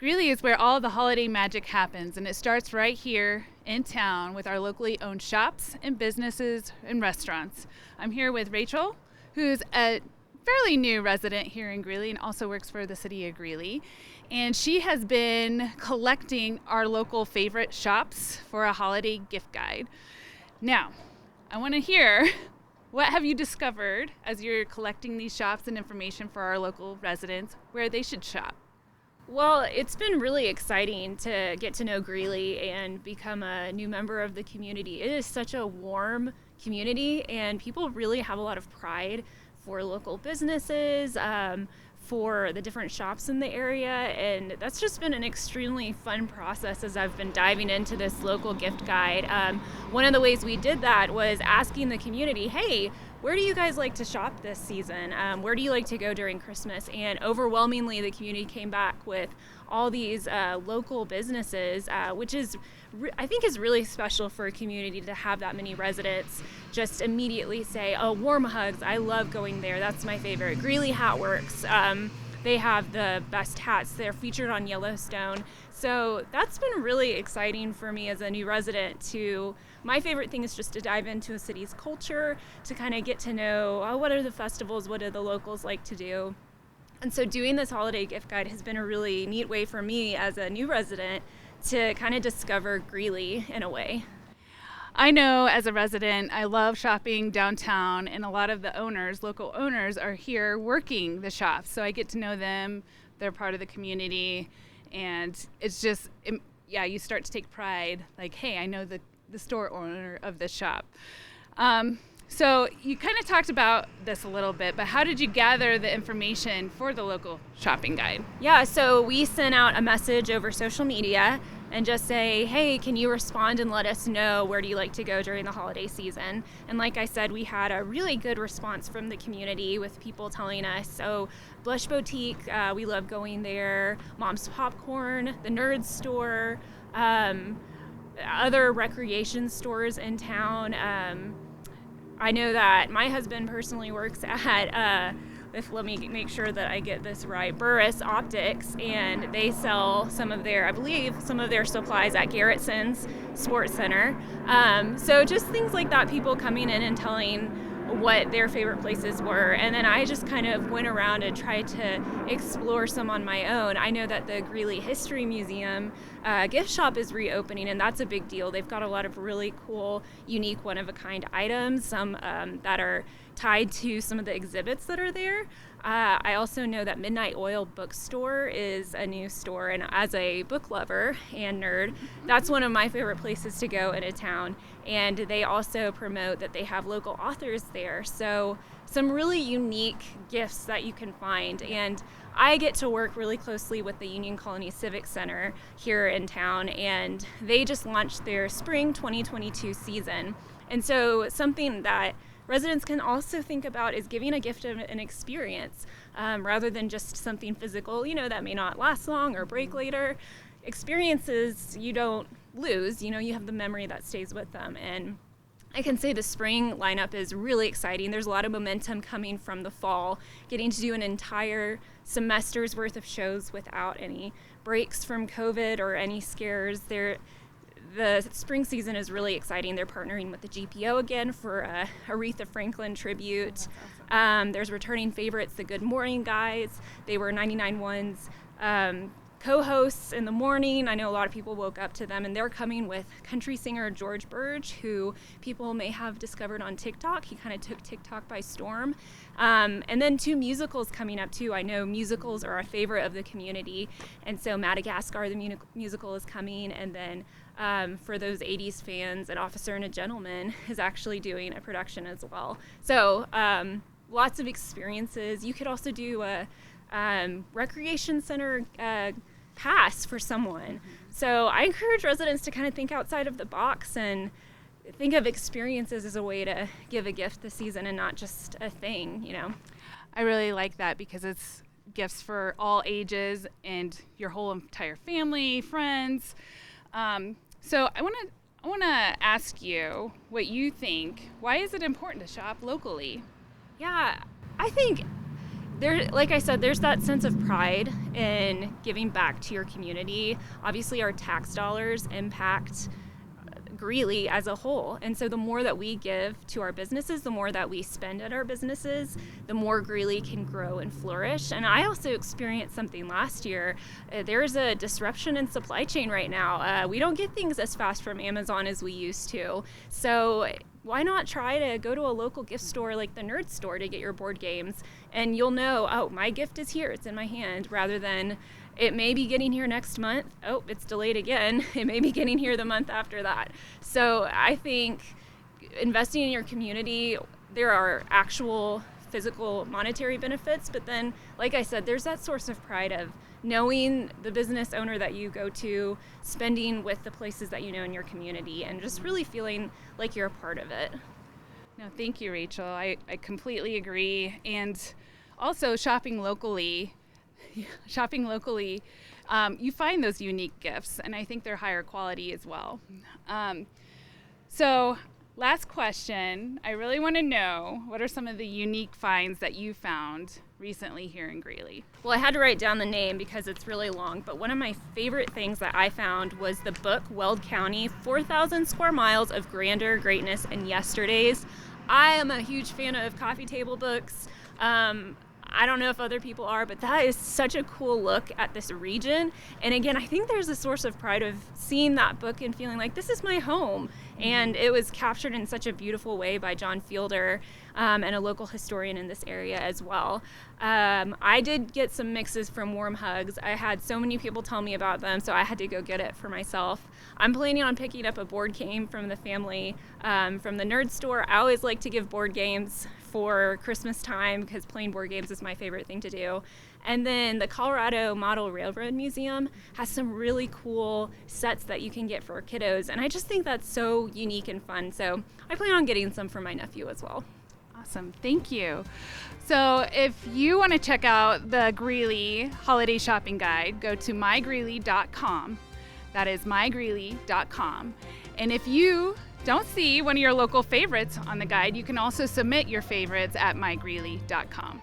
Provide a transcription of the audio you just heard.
Greeley is where all the holiday magic happens, and it starts right here in town with our locally owned shops and businesses and restaurants. I'm here with Rachel, who's a fairly new resident here in Greeley and also works for the City of Greeley. And she has been collecting our local favorite shops for a holiday gift guide. Now, I want to hear, what have you discovered as you're collecting these shops and information for our local residents where they should shop? Well, it's been really exciting to get to know Greeley and become a new member of the community. It is such a warm community, and people really have a lot of pride for local businesses, for the different shops in the area, and that's just been an extremely fun process as I've been diving into this local gift guide. One of the ways we did that was asking the community, hey, where do you guys like to shop this season? Where do you like to go during Christmas? And overwhelmingly, the community came back with all these local businesses, which is, I think, is really special for a community to have that many residents just immediately say, oh, Warm Hugs, I love going there. That's my favorite. Greeley Hat Works. They have the best hats. They're featured on Yellowstone. So that's been really exciting for me as a new resident to, my favorite thing is just to dive into a city's culture, to kind of get to know, oh, what are the festivals, what do the locals like to do. And so doing this holiday gift guide has been a really neat way for me as a new resident to kind of discover Greeley in a way. I know as a resident, I love shopping downtown, and a lot of the owners, local owners, are here working the shops. So I get to know them, they're part of the community, and it's just, you start to take pride, like, hey, I know the store owner of this shop. So you kind of talked about this a little bit, but how did you gather the information for the local shopping guide? Yeah, so we sent out a message over social media and just say, hey, can you respond and let us know where do you like to go during the holiday season? And like I said, we had a really good response from the community with people telling us, oh, Blush Boutique, we love going there, Mom's Popcorn, the Nerd Store, other recreation stores in town. I know that my husband personally works at, let me make sure that I get this right, Burris Optics, and they sell some of their supplies at Garrettson's Sports Center. So just things like that, people coming in and telling what their favorite places were, and then I just kind of went around and tried to explore some on my own. I know that the Greeley History Museum gift shop is reopening, and that's a big deal. They've got a lot of really cool, unique, one-of-a-kind items, some that are tied to some of the exhibits that are there. I also know that Midnight Oil Bookstore is a new store, and as a book lover and nerd, that's one of my favorite places to go in a town. And they also promote that they have local authors there, so some really unique gifts that you can find. And I get to work really closely with the Union Colony Civic Center here in town, and they just launched their spring 2022 season. And so something that residents can also think about is giving a gift of an experience rather than just something physical, that may not last long or break later. Experiences you don't lose, you have the memory that stays with them. And I can say the spring lineup is really exciting. There's a lot of momentum coming from the fall, getting to do an entire semester's worth of shows without any breaks from COVID or any scares. The spring season is really exciting. They're partnering with the GPO again for a Aretha Franklin tribute. Awesome. There's returning favorites, the Good Morning Guys. They were 99 One's co-hosts in the morning. I know a lot of people woke up to them, and they're coming with country singer George Burge, who people may have discovered on TikTok. He kind of took TikTok by storm. And then 2 musicals coming up too. I know musicals are a favorite of the community, and so Madagascar, the musical, is coming, and then for those 80s fans, An Officer and a Gentleman is actually doing a production as well. So lots of experiences. You could also do a recreation center pass for someone. So I encourage residents to kind of think outside of the box and think of experiences as a way to give a gift this season and not just a thing, I really like that because it's gifts for all ages and your whole entire family, friends. So I want to ask you what you think. Why is it important to shop locally? Yeah, I think There, like I said, there's that sense of pride in giving back to your community. Obviously, our tax dollars impact Greeley as a whole. And so the more that we give to our businesses, the more that we spend at our businesses, the more Greeley can grow and flourish. And I also experienced something last year. There's a disruption in supply chain right now. We don't get things as fast from Amazon as we used to. So why not try to go to a local gift store like the Nerd Store to get your board games? And you'll know, oh, my gift is here, it's in my hand, rather than it may be getting here next month. Oh, it's delayed again. It may be getting here the month after that. So I think investing in your community, there are actual physical monetary benefits, but then, like I said, there's that source of pride of knowing the business owner that you go to, spending with the places that you know in your community, and just really feeling like you're a part of it. No, thank you, Rachel. I completely agree. And also shopping locally, you find those unique gifts, and I think they're higher quality as well. So last question, I really want to know, what are some of the unique finds that you found recently here in Greeley? Well, I had to write down the name because it's really long, but one of my favorite things that I found was the book Weld County, 4,000 Square Miles of Grandeur, Greatness, and Yesterdays. I am a huge fan of coffee table books. I don't know if other people are, but that is such a cool look at this region. And again, I think there's a source of pride of seeing that book and feeling like this is my home. And it was captured in such a beautiful way by John Fielder, and a local historian in this area as well. I did get some mixes from Warm Hugs. I had so many people tell me about them, so I had to go get it for myself. I'm planning on picking up a board game from the family, from the Nerd Store. I always like to give board games for Christmas time because playing board games is my favorite thing to do. And then the Colorado Model Railroad Museum has some really cool sets that you can get for kiddos, and I just think that's so unique and fun. So I plan on getting some for my nephew as well. Awesome, thank you. So if you want to check out the Greeley Holiday Shopping Guide, go to mygreeley.com. That is mygreeley.com. And if you don't see one of your local favorites on the guide, you can also submit your favorites at mygreeley.com.